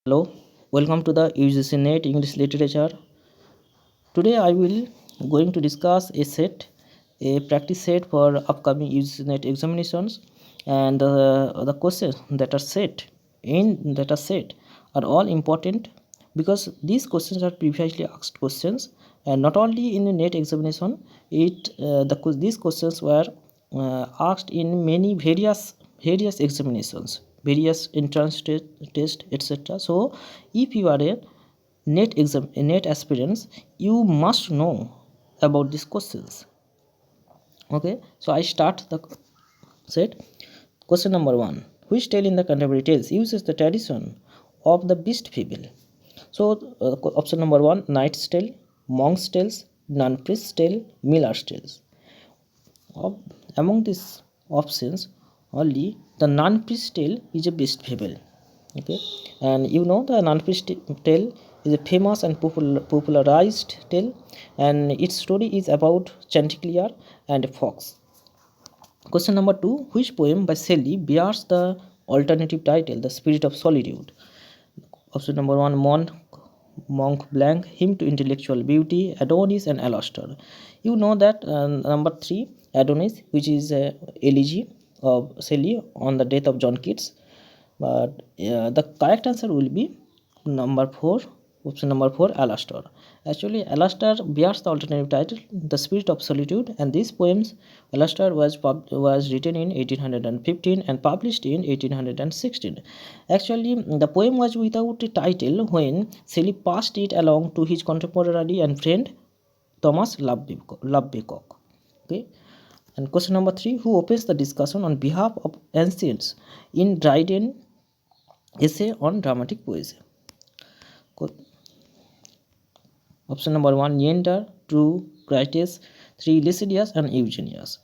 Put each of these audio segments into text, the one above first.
Hello, welcome to the Ugc Net English Literature. Today I will going to discuss a practice set for upcoming Ugc Net examinations, and the questions that are set are all important because these questions are previously asked questions, and not only in the net examination. These questions were asked in many various examinations, various entrance test, etc. So if you are a net aspirants, you must know about these questions. Okay, so I start the set. Question number 1: which tale in the Canterbury Tales uses the tradition of the beast fable? So option number 1: knight's tale, monk's tales, nun priest's tale, miller's tales. Among these options, only the nun priest's tale is a beast fable. Okay, and you know the nun priest's tale is a famous and popularized tale, and its story is about Chanticleer and a fox. Question number 2: which poem by Shelley bears the alternative title The Spirit of Solitude? Option number 1: Monk Blank, Hymn to Intellectual Beauty, Adonis and Alastor. You know that number 3, Adonis, which is elegy of Shelley on the death of John Keats. But the correct answer will be number 4, option number 4, Alastor. Actually, Alastor bears the alternative title The Spirit of Solitude, and these poems, Alastor was written in 1815 and published in 1816. Actually, the poem was without a title when Shelley passed it along to his contemporary and friend Thomas Lubbock. Okay. And question number 3: who opens the discussion on behalf of ancients in Dryden essay on dramatic poesy? Option number 1: Neander, 2 Critias, 3 Lycidias and Eugenius.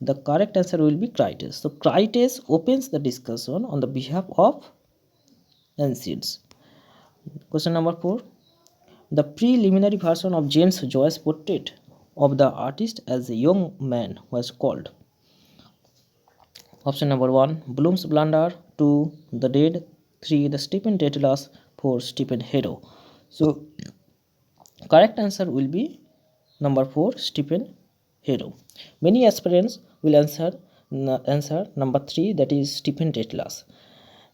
The correct answer will be Critias. So Critias opens the discussion on the behalf of ancients. Question number 4: the preliminary version of James Joyce's portrait of the artist as a young man was called. Option number 1: Bloom's Blunder, 2 The Dead, 3 The Stephen Dedalus, 4 Stephen Hero. So correct answer will be number 4, Stephen Hero. Many aspirants will answer number 3, that is Stephen Dedalus,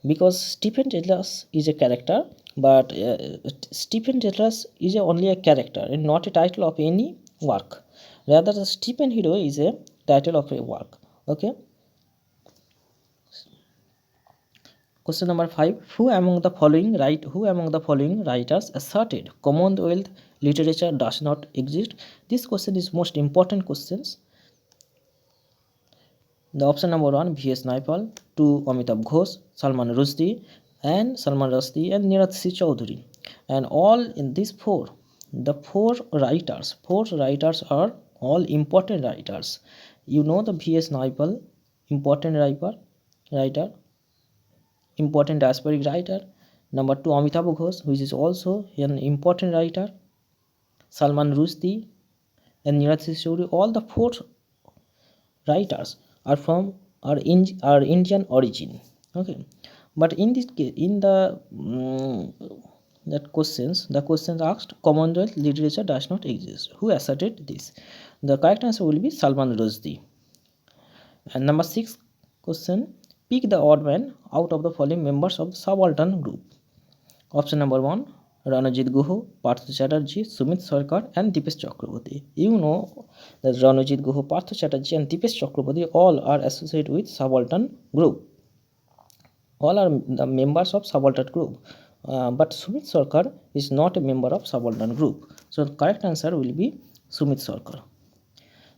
because Stephen Dedalus is a character, but Stephen Dedalus is only a character and not a title of any work. Rather, the Stephen Hero is a title of a work. Okay. Question number 5: who among the following writers asserted Commonwealth literature does not exist? This question is most important questions. The option number 1: V.S. Naipaul, 2 Amitabh Ghosh, Salman Rushdie and Neeraj C. Chowdhury. And all in these four writers are all important writers. You know the V.S. Naipaul, important writer, important aspiratic writer. Number 2, Amitabh Ghosh, which is also an important writer. Salman Rushdie and Neeraj C. Chowdhury. All the four writers are Indian origin. Okay, but in this case, in the questions asked Commonwealth literature does not exist. Who asserted this? The correct answer will be Salman Rushdie. And number 6 question: pick the odd man out of the following members of the subaltern group. Option number 1: Ranajit Guha, Partha Chatterjee, Sumit Sarkar and Dipesh Chakraborty. You know that Ranajit Guha, Partha Chatterjee and Dipesh Chakraborty all are associated with subaltern group. All are the members of subaltern group. But Sumit Sarkar is not a member of subaltern group. So the correct answer will be Sumit Sarkar.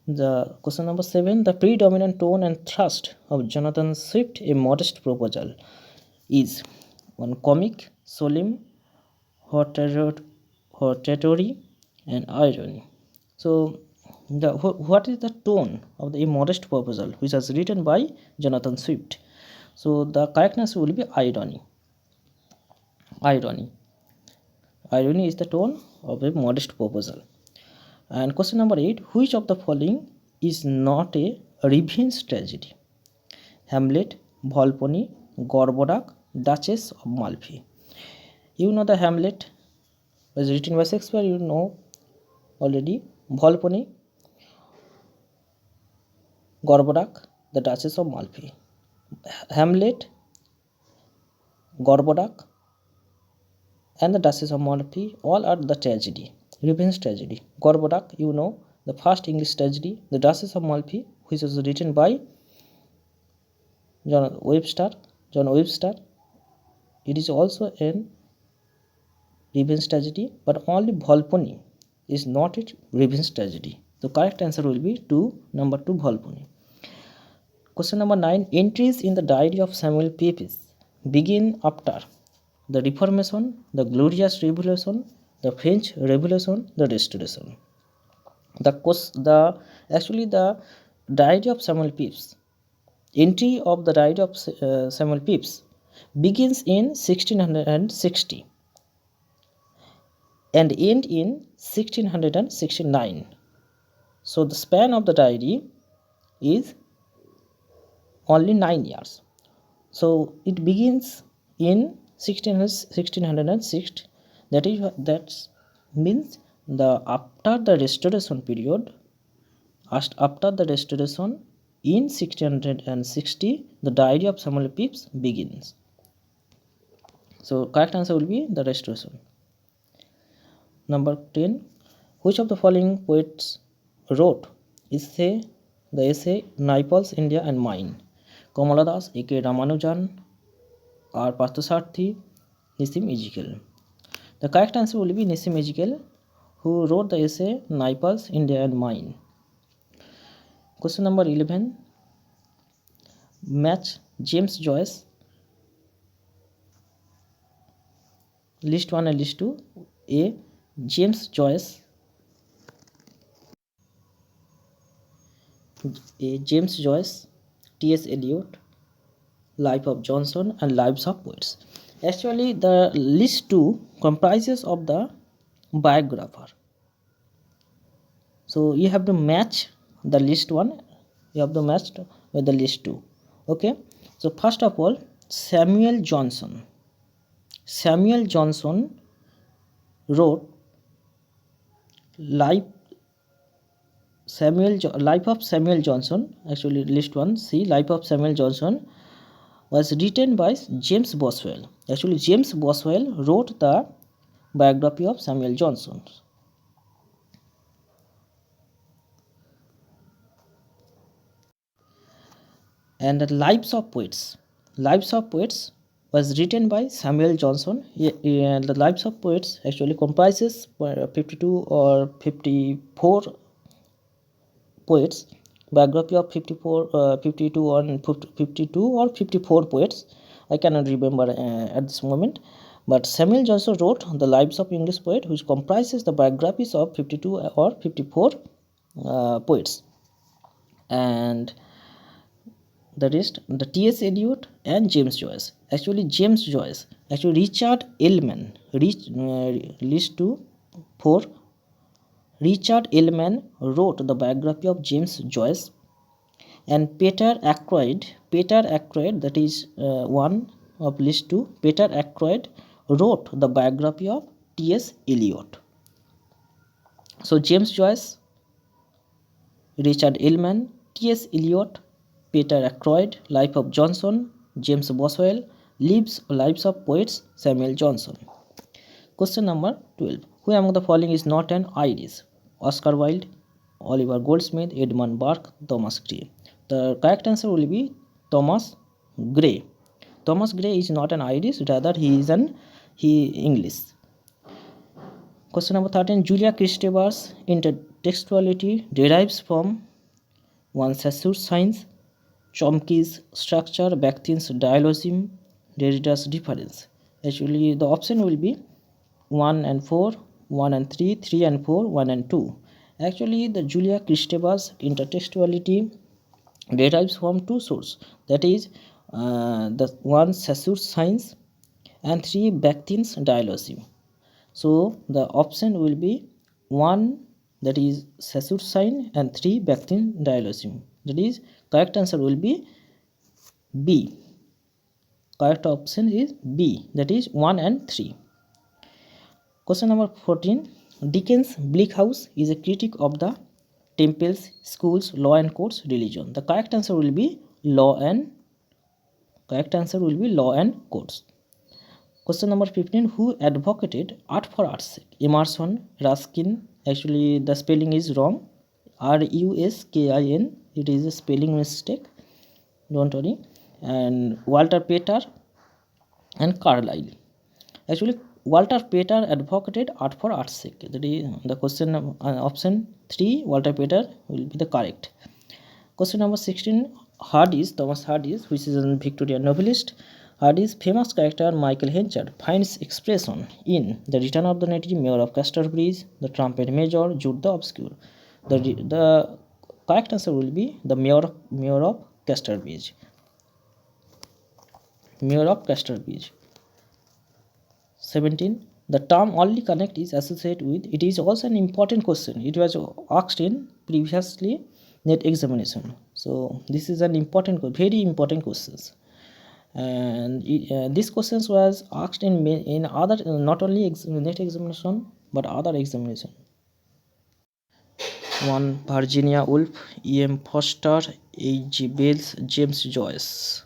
The question number 7: the predominant tone and thrust of Jonathan Swift's A Modest Proposal is 1. Comic, solemn, hortatory and irony. So what is the tone of the A Modest Proposal, which was written by Jonathan Swift? So the correct answer will be irony. Irony is the tone of A Modest Proposal. And question number 8: which of the following is not a revenge tragedy? Hamlet, Volpone, Gorboduc, Duchess of Malfi. You know the Hamlet was written by Shakespeare, you know already. Volpone, Gorboduc, the Duchess of Malfi. Hamlet, Gorboduc, and the Duchess of Malfi all are the tragedy, revenge tragedy. Gorboduc, you know, the first English tragedy. The Duchess of Malfi, which was written by John Webster. It is also an revenge tragedy, but only Volpone is not a revenge tragedy. The correct answer will be number 2, Volpone. Question number 9. Entries in the diary of Samuel Pepys begin after the Reformation, the Glorious Revolution, the French Revolution, the Restoration. The diary of Samuel Pepys, entry of the diary of Samuel Pepys begins in 1660 and end in 1669. So the span of the diary is only 9 years. So it begins in 1606. That means after the restoration period. After the restoration in 1660, the diary of Samuel Pepys begins. So correct answer will be the restoration. Number 10. Which of the following poets wrote the essay Naples, India and Mine? Kamala Das, A.K. Ramanujan, or Parthasarathy, Nissim Ezekiel. The correct answer will be Nissim Ezekiel, who wrote the essay Naples, India and Mine. Question number 11. Match James Joyce, list 1 and list 2. A. James Joyce, T.S. Eliot, Life of Johnson and Lives of Poets. Actually, the list 2 comprises of the biographer. So you have to match the list 1, you have to match with the list 2. Okay. So first of all, Samuel Johnson wrote Life of Samuel Johnson. Actually, list 1, see, Life of Samuel Johnson was written by James Boswell. Actually, James Boswell wrote the biography of Samuel Johnson. And the Lives of Poets was written by Samuel Johnson. The Lives of Poets actually comprises 52 or 54 poets. Biography of 52 or 54 poets. I cannot remember at this moment. But Samuel Johnson wrote the Lives of English Poets, which comprises the biographies of 52 or 54 poets. And the rest, the T.S. Eliot and James Joyce. Actually, Richard Ellman, list 2, 4. Richard Ellman wrote the biography of James Joyce, and Peter Ackroyd, that is one of list 2. Peter Ackroyd wrote the biography of T.S. Eliot. So James Joyce, Richard Ellman, T.S. Eliot, Peter Ackroyd, Life of Johnson, James Boswell, Lives of Poets, Samuel Johnson. Question number 12. Who among the following is not an Irish? Oscar Wilde, Oliver Goldsmith, Edmund Burke, Thomas Gray. The correct answer will be Thomas Gray. Thomas Gray is not an Irish, rather he is English. Question number 13. Julia Kristeva's intertextuality derives from 1. Saussure's science, Chomsky's structure, Bakhtein's dialogism, Derrida's difference. Actually, the option will be 1 and 4, 1 and 3, 3 and 4, 1 and 2. Actually, the Julia Kristeva's intertextuality derives from 2 sources. That is, the 1 Saussure's science and 3 Bakhtein's dialogism. So the option will be 1, that is Saussure's science, and 3 Bakhtein's dialogism. That is, correct answer will be B. Correct option is B, that is 1 and 3. Question number 14. Dickens' Bleak House is a critique of the temples, schools, law and courts, religion. The correct answer will be law and courts. Question number 15. Who advocated art for art's sake? Emerson, Ruskin. Actually, the spelling is wrong. Ruskin. It is a spelling mistake. Don't worry. And Walter Pater and Carlyle. Actually, Walter Pater advocated art for art's sake. That is the question. Option 3, Walter Pater, will be the correct. Question number 16. Thomas Hardy's, which is a Victorian novelist. Hardy's famous character Michael Henchard finds expression in The Return of the Native, Mayor of Casterbridge, The Trumpet Major, Jude the Obscure. The correct answer will be the Mayor of Casterbridge. Mayor of Casterbridge. 17. The term only connect is associated with. It is also an important question. It was asked in previously net examination. So this is an important, very important questions. And this questions was asked in other, not only net examination but other examination. 1. Virginia Woolf, E.M. Foster, H.G. Wells, James Joyce.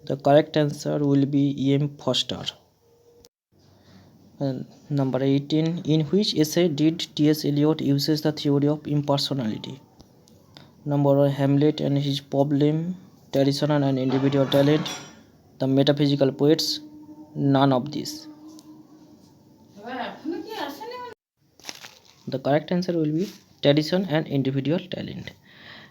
The correct answer will be E.M. Foster. And number 18. In which essay did T.S. Eliot uses the theory of impersonality? Number 1, Hamlet and his problem, traditional and individual talent, the metaphysical poets, none of these. The correct answer will be tradition and individual talent.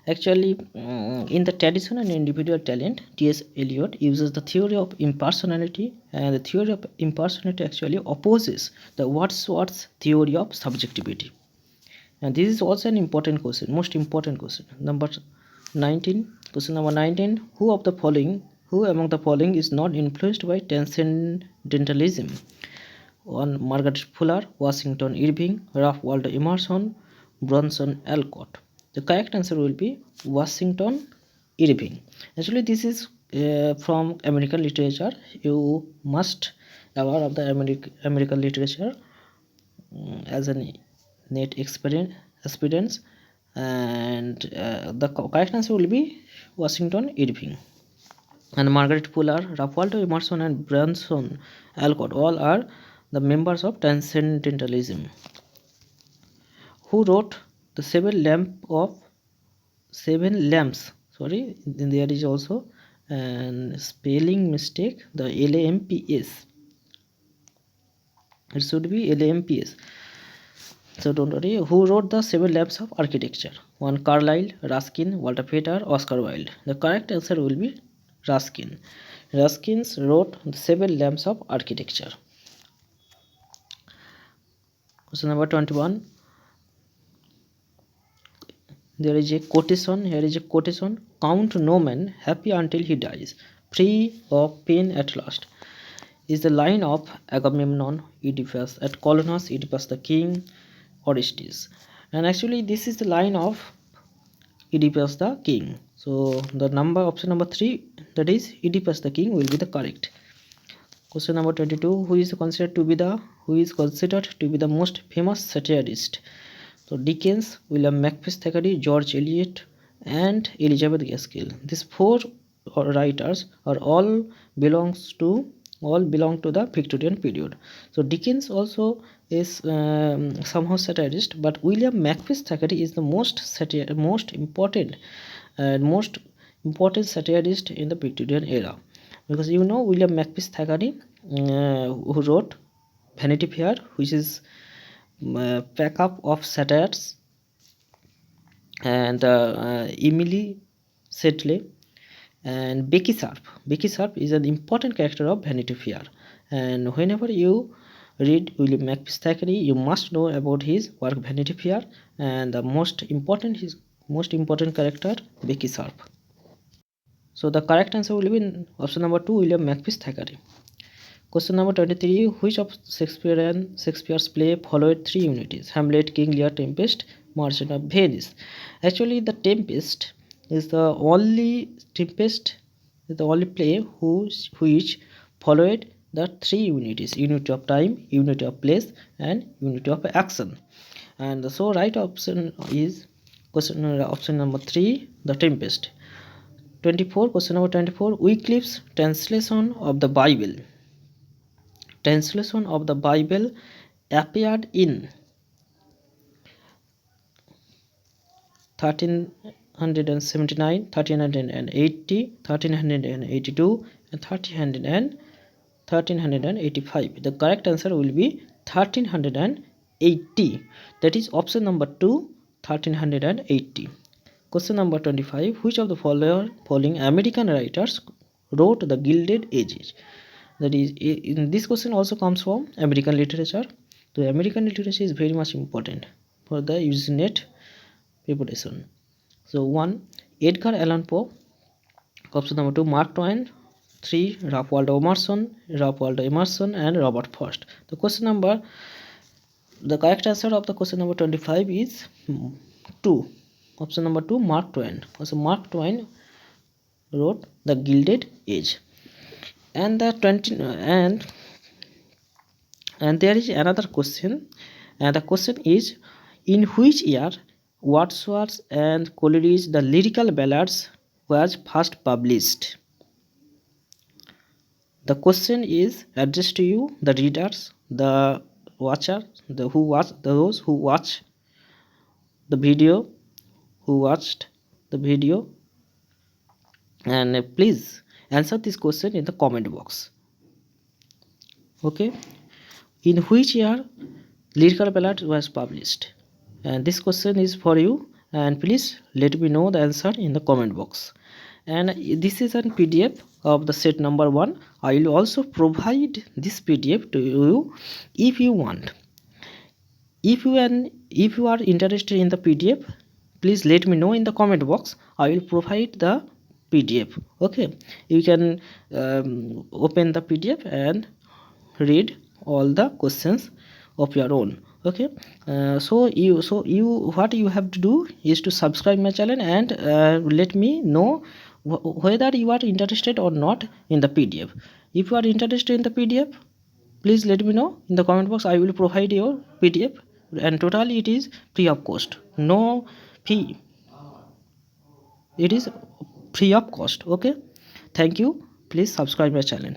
Actually, in the tradition and individual talent, T.S. Eliot uses the theory of impersonality, and the theory of impersonality actually opposes the Wordsworth's theory of subjectivity. And this is also an important question, most important question. Number 19. Question number 19. Who among the following is not influenced by transcendentalism? 1. Margaret Fuller, Washington Irving, Ralph Waldo Emerson, Bronson Alcott. The correct answer will be Washington Irving. Actually, this is from American literature. You must aware of the American literature as a net experience, and the correct answer will be Washington Irving. And Margaret Fuller, Ralph Waldo Emerson, and Bronson Alcott all are the members of transcendentalism. Who wrote the seven lamps? Sorry, then there is also an spelling mistake. The LAMPS. It should be LAMPS. So don't worry. Who wrote the seven lamps of architecture? 1. Carlyle, Ruskin, Walter Pater, Oscar Wilde. The correct answer will be Ruskin. Ruskin wrote the seven lamps of architecture. Question number 21. There is a quotation. Here is a quotation. Count no man happy until he dies, free of pain at last, is the line of Agamemnon, Oedipus at Colonus, Oedipus the king, Orestes. And actually this is the line of Oedipus the king. So the option number 3, that is Oedipus the king, will be the correct. Question number 22. Who is considered to be the most famous satirist? So Dickens, William Makepeace Thackeray, George Eliot, and Elizabeth Gaskell. These 4 writers are all belong to the Victorian period. So Dickens also is somehow satirist, but William Makepeace Thackeray is the most important satirist in the Victorian era, because William Makepeace Thackeray, who wrote Vanity Fair, which is pack up of satires, and Emily Sedley and Becky Sharp. Becky Sharp is an important character of Vanity Fair, and whenever you read William Makepeace Thackeray, you must know about his work Vanity Fair, and the most important character Becky Sharp. So the correct answer will be option number 2, William Makepeace Thackeray. Question number 23. Which of Shakespeare's play followed 3 unities? Hamlet, King Lear, Tempest, Merchant of Venice. Actually, the Tempest is the only play which followed the 3 units: unit of time, unit of place, and unit of action. And so right option is option number 3, the tempest. 24, question number 24, Wycliffe's translation of the Bible. Translation of the Bible appeared in 1379, 1380, 1382, and 1385. The correct answer will be 1380. That is option number 2, 1380. Question number 25. Which of the following American writers wrote The Gilded Age? That is, in this question also comes from American literature. The American literature is very much important for the Ugc Net preparation. So 1, Edgar Allan Poe. Option number 2, Mark Twain. 3, Ralph Waldo Emerson, and Robert Frost. The correct answer of the question number 25 is 2. Option number 2, Mark Twain. Also, Mark Twain wrote The Gilded Age. And there is another question, and the question is, in which year Wordsworth and Coleridge the Lyrical Ballads was first published? The question is addressed to you, the readers, the watcher, those who watch the video, and please answer this question in the comment box. Okay, in which year Lyrical Ballad was published? And this question is for you, and please let me know the answer in the comment box. And this is a PDF of the set number 1. I will also provide this PDF to you if you want. If you are interested in the PDF, please let me know in the comment box. I will provide the PDF. Okay, you can open the PDF and read all the questions of your own. Okay, so what you have to do is to subscribe my channel and let me know whether you are interested or not in the PDF. If you are interested in the PDF, please let me know in the comment box. I will provide your PDF, and totally it is free of cost, no fee. It is free of cost. Okay, thank you. Please subscribe my channel.